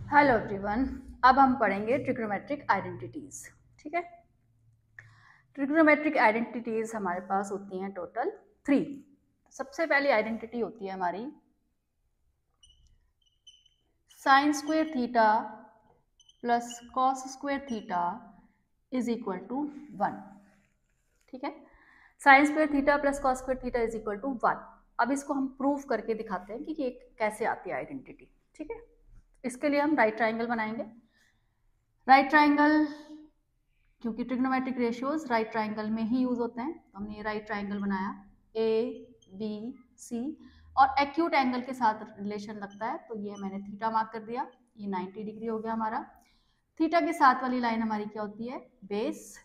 Hello everyone, अब हम पढ़ेंगे ट्रिग्नोमेट्रिक आइडेंटिटीज। ठीक है, ट्रिग्नोमेट्रिक आइडेंटिटीज हमारे पास होती हैं टोटल 3। सबसे पहली आइडेंटिटी होती है हमारी sine square theta plus cos square theta is equal to 1। ठीक है, sine square theta plus cos square theta is equal to 1। अब इसको हम प्रूव करके दिखाते हैं कि ये कैसे आती है आइडेंटिटी। ठीक है, इसके लिए हम राइट ट्राइंगल बनाएंगे। राइट ट्राइंगल, क्योंकि ट्रिग्नोमेट्रिक रेशियोज राइट ट्राइंगल में ही यूज होते हैं, तो हमने ये राइट ट्राइंगल बनाया ए बी सी, और एक्यूट एंगल के साथ रिलेशन लगता है, तो ये मैंने थीटा मार्क कर दिया। ये 90 डिग्री हो गया हमारा। थीटा के साथ वाली लाइन हमारी क्या होती है? बेस।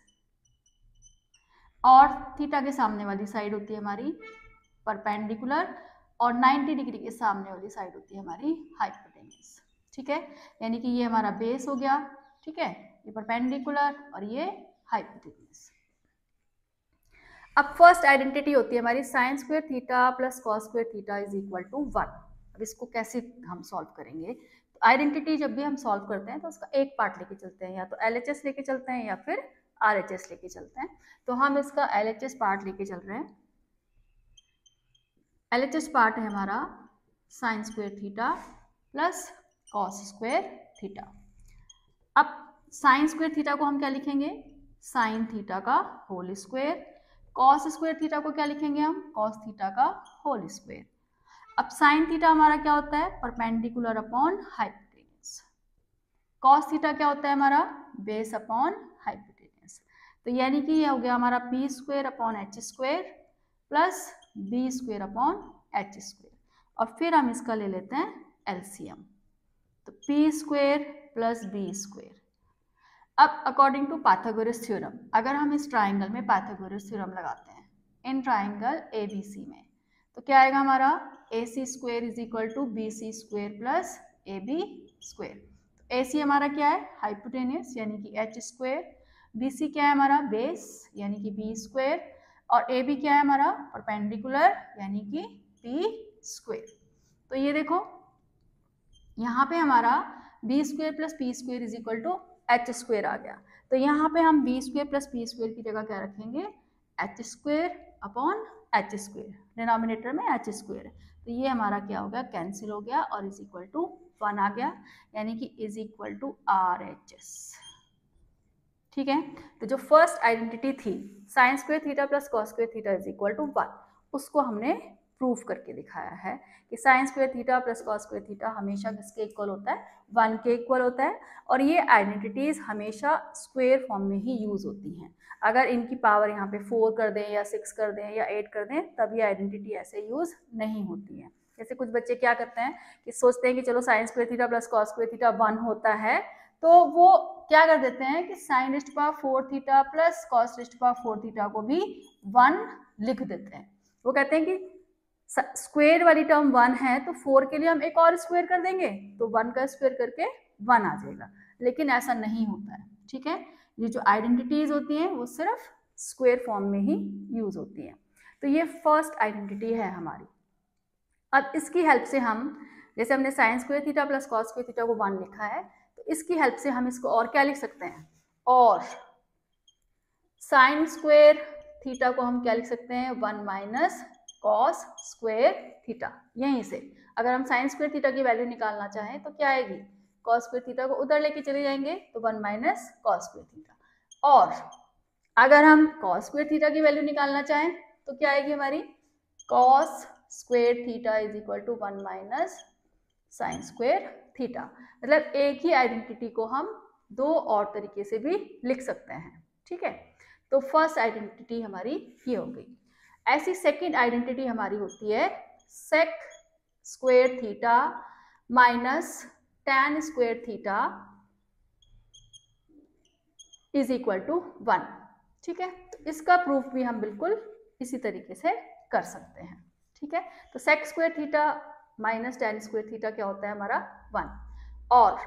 और थीटा के सामने वाली साइड होती है हमारी परपेंडिकुलर, और 90 डिग्री के सामने वाली साइड होती है हमारी हाइपोटेन्यूज। ठीक है, यानी कि ये हमारा बेस हो गया। ठीक है, ये परपेंडिकुलर और ये हाइपोटेन्यूज। अब फर्स्ट आइडेंटिटी होती है हमारी sine square theta plus cos square theta is equal to 1। अब इसको कैसे हम सॉल्व करेंगे? तो आइडेंटिटी जब भी हम सॉल्व करते हैं तो उसका एक पार्ट लेके चलते हैं, या तो LHS लेके चलते हैं या फिर RHS लेके चलते हैं। तो हम इसका LHS पार्ट लेके चल रहे हैं। LHS पार्ट है हमारा sine square theta plus cos square theta. अब साइन स्क्वायर थीटा को हम क्या लिखेंगे? साइन थीटा का whole square. Cos square theta को क्या लिखेंगे हम? कॉस थीटा का होल स्क्वायर। अब साइन थीटा हमारा क्या होता है? Perpendicular upon hypotenuse. Cos theta क्या होता है हमारा? Base upon hypotenuse. तो यानी कि ये हो गया हमारा P square upon H square plus B square upon H square, और फिर हम इसका ले लेते हैं एलसीएम, तो P square plus B square. अब अकॉर्डिंग टू पाइथागोरस थ्योरम, अगर हम इस ट्राइंगल में पाइथागोरस थ्योरम लगाते हैं इन ट्राइंगल एबीसी में, तो क्या आएगा हमारा? A C square is equal to B C square plus A B square. तो ए सी हमारा क्या है? हाइपोटेन्यूस यानी कि एच स्क्वायर। बी सी क्या है हमारा? बेस यानी कि बी स्क्वायर। और ए बी क्या है हमारा? परपेंडिकुलर यानी कि पी स्क्वायर। तो ये देखो यहाँ पे हमारा B square plus P square is equal to H square आ गया। तो यहाँ पे हम B square plus P square की जगह क्या रखेंगे? H square upon H square, denominator में एच स्क्वायर है, तो ये हमारा क्या हो गया? कैंसिल हो गया और इज इक्वल टू 1 आ गया, यानी कि इज इक्वल टू RHS। ठीक है, तो जो फर्स्ट आइडेंटिटी थी sine square theta plus cos square theta is equal to 1, उसको हमने प्रूफ करके दिखाया है कि sine square theta plus cos square theta हमेशा किसके इक्वल होता है? 1 के इक्वल होता है। और ये आइडेंटिटीज हमेशा स्क्वायर फॉर्म में ही यूज होती हैं। अगर इनकी पावर यहाँ पे 4 कर दें या 6 कर दें या 8 कर दें, तब ये आइडेंटिटी ऐसे यूज नहीं होती है। जैसे कुछ बच्चे क्या करते हैं कि सोचते हैं कि चलो sign square theta plus cos square theta 1 होता है, तो वो क्या कर देते हैं कि sine raised power 4 theta plus cos raised power 4 theta को भी 1 लिख देते हैं। वो कहते हैं कि स्क्वायर वाली टर्म 1 है, तो 4 के लिए हम एक और स्क्वायर कर देंगे, तो 1 का स्क्वायर करके 1 आ जाएगा। लेकिन ऐसा नहीं होता है। ठीक है, ये जो आइडेंटिटीज होती हैं वो सिर्फ स्क्वायर फॉर्म में ही यूज होती हैं। तो ये फर्स्ट आइडेंटिटी है हमारी। अब इसकी हेल्प से हम, जैसे हमने sign square theta plus cos square theta को 1 लिखा है, तो इसकी हेल्प से हम इसको और क्या लिख सकते हैं? और साइन स्क्वायर थीटा को हम क्या लिख सकते हैं? 1 माइनस कॉस स्क्वायर थीटा। यहीं से अगर हम साइन स्क्वायर थीटा की वैल्यू निकालना चाहें तो क्या आएगी? कॉस स्क्वायर थीटा को उधर लेके चले जाएंगे, तो 1 माइनस कॉस स्क्वायर थीटा। और अगर हम कॉस स्क्वायर थीटा की वैल्यू निकालना चाहें तो क्या आएगी हमारी? Cos square theta is equal to 1 minus sine square theta. मतलब एक ही आइडेंटिटी को हम दो और तरीके से भी लिख सकते हैं। ठीक है, तो फर्स्ट आइडेंटिटी हमारी ये हो गई। ऐसी सेकंड आइडेंटिटी हमारी होती है sec square theta minus tan square theta is equal to 1। ठीक है, तो इसका प्रूफ भी हम बिल्कुल इसी तरीके से कर सकते हैं। ठीक है, तो sec square theta minus tan square theta क्या होता है हमारा? 1। और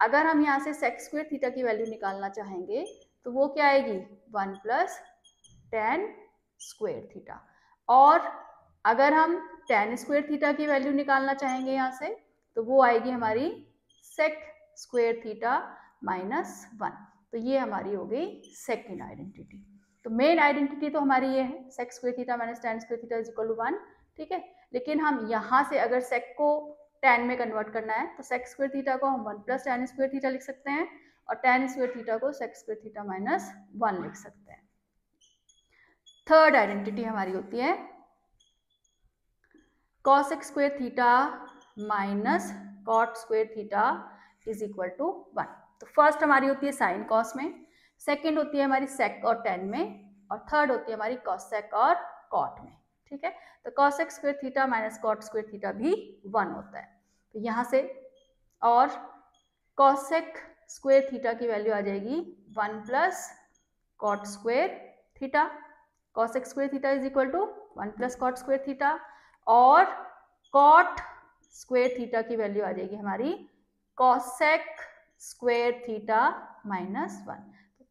अगर हम यहाँ से सेक स्क्वायर थीटा की वैल्यू निकालना चाहेंगे तो वो क्या आएगी? 1 प्लस tan स्क्वायर थीटा। और अगर हम tan स्क्वायर थीटा की वैल्यू निकालना चाहेंगे यहाँ से, तो वो आएगी हमारी सेक स्क्वायर थीटा माइनस 1। तो ये हमारी हो गई सेकेंड आइडेंटिटी। तो मेन आइडेंटिटी तो हमारी ये है sec square theta minus tan square theta is equal to 1, ठीक है। लेकिन हम यहाँ से अगर सेक को tan में कन्वर्ट करना है तो सेक स्क्वायर थीटा को हम 1 प्लस tan स्क्वायर थीटा लिख सकते हैं और tan स्क्वायर थीटा को सेक स्क्वायर थीटा माइनस 1 लिख सकते हैं। थर्ड आइडेंटिटी हमारी होती है cosec square theta minus cot square theta is equal to 1। तो फर्स्ट हमारी होती है साइन कॉस में, सेकेंड होती है हमारी सेक और tan में, और थर्ड होती है हमारी कॉसेक और कॉट में, ठीक है। तो cosec square theta minus cot square theta भी 1 होता है। तो यहाँ से और कॉसेक स्क्वायर थीटा की वैल्यू आ जाएगी 1 plus cot square theta. Cosec square theta is equal to 1 plus cot square theta, और कॉट स्क्वायर थीटा की वैल्यू आ जाएगी हमारी cosec square theta minus 1।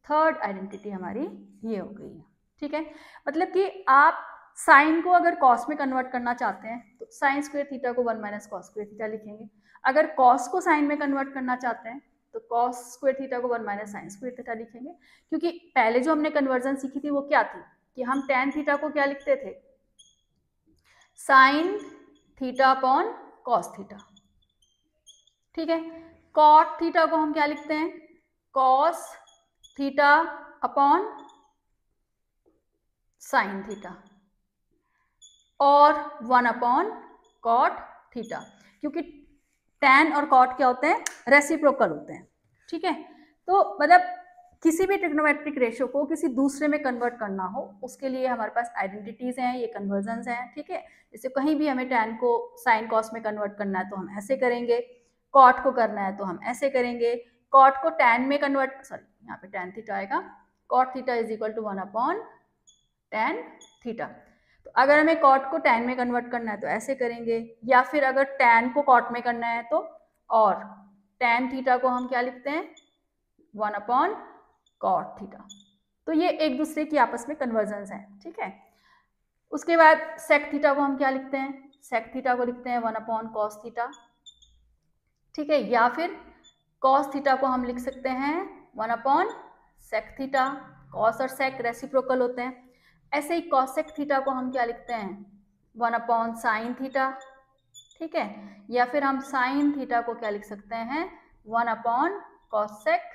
Third identity हमारी ये हो गई है, ठीक है। मतलब कि आप साइन को अगर कॉस में कन्वर्ट करना चाहते हैं तो साइन स्क्वायर थीटा को 1 माइनस कॉस स्क्वायर थीटा लिखेंगे। अगर कॉस को साइन में कन्वर्ट करना चाहते हैं तो कॉस स्क्वायर थीटा को 1 माइनस साइन स्क्वायर थीटा लिखेंगे। क्योंकि पहले जो हमने कन्वर्जन सीखी थी वो क्या थी कि हम tan थीटा को क्या लिखते थे, sine theta upon cos theta, ठीक है। कॉट थीटा को हम क्या लिखते हैं, cos theta upon sine theta, और 1 अपॉन कॉट थीटा। क्योंकि tan और कॉट क्या होते हैं, रेसिप्रोकल होते हैं, ठीक है। तो मतलब किसी भी ट्रिग्नोमेट्रिक रेशियो को किसी दूसरे में कन्वर्ट करना हो उसके लिए हमारे पास आइडेंटिटीज हैं, ये कन्वर्जन्स हैं, ठीक है। जैसे कहीं भी हमें tan को साइन कॉस में कन्वर्ट करना है तो हम ऐसे करेंगे, कॉट को करना है तो हम ऐसे करेंगे, कॉट को tan में कन्वर्ट, सॉरी यहाँ पे tan थीटा आएगा, cot theta is equal to 1 upon tan theta. तो अगर हमें कॉट को tan में कन्वर्ट करना है तो ऐसे करेंगे, या फिर अगर tan को कॉट में करना है तो, और tan थीटा को हम क्या लिखते हैं 1 अपॉन कॉट थीटा। तो ये एक दूसरे की आपस में कन्वर्जन्स हैं, ठीक है। उसके बाद सेक थीटा को हम क्या लिखते हैं, सेक थीटा को लिखते हैं 1 अपॉन कॉस थीटा, ठीक है। या फिर कॉस थीटा को हम लिख सकते हैं 1 अपॉन सेक थीटा, कॉस और सेक रेसिप्रोकल होते हैं। ऐसे ही कॉसेक थीटा को हम क्या लिखते हैं 1 अपॉन साइन थीटा, ठीक है। या फिर हम साइन थीटा को क्या लिख सकते हैं 1 अपॉन कॉसेक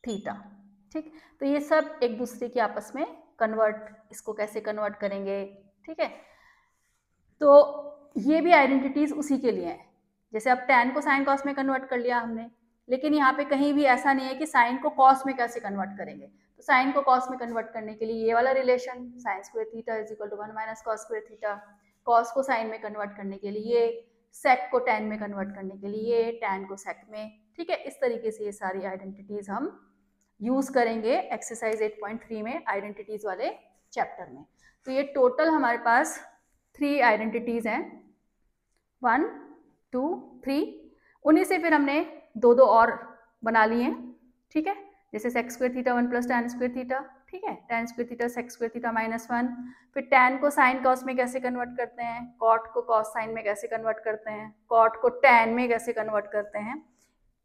थीटा, ठीक। तो ये सब एक दूसरे के आपस में कन्वर्ट, इसको कैसे कन्वर्ट करेंगे, ठीक है। तो ये भी आइडेंटिटीज उसी के लिए हैं। जैसे अब tan को साइन कॉस में कन्वर्ट कर लिया हमने, लेकिन यहाँ पे कहीं भी ऐसा नहीं है कि साइन को कॉस में कैसे कन्वर्ट करेंगे। तो साइन को कॉस में कन्वर्ट करने के लिए ये वाला relation sine square theta is equal to 1 minus cos square theta, cos को साइन में कन्वर्ट करने के लिए ये, सेक को tan में कन्वर्ट करने के लिए ये, tan को सेक में, ठीक है। इस तरीके से ये सारी आइडेंटिटीज हम यूज करेंगे एक्सरसाइज 8.3 में आइडेंटिटीज वाले चैप्टर में। तो ये टोटल हमारे पास 3 आइडेंटिटीज हैं, 1 2 3। उन्हीं से फिर हमने 2 और बना लिए हैं, ठीक है। जैसे sec square theta 1 plus tan square theta, ठीक है, tan square theta sec square theta minus 1। फिर tan को साइन कॉस में कैसे कन्वर्ट करते हैं, कॉट को कॉस साइन में कैसे कन्वर्ट करते हैं, कॉट को tan में कैसे कन्वर्ट करते हैं,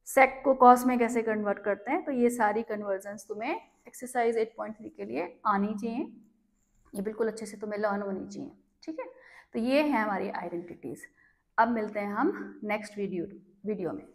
सेक को कॉस में कैसे कन्वर्ट करते हैं। तो ये सारी कन्वर्जन्स तुम्हें एक्सरसाइज 8.3 के लिए आनी चाहिए, ये बिल्कुल अच्छे से तुम्हें लर्न होनी चाहिए, ठीक है। तो ये है हमारी आइडेंटिटीज। अब मिलते हैं हम नेक्स्ट वीडियो में।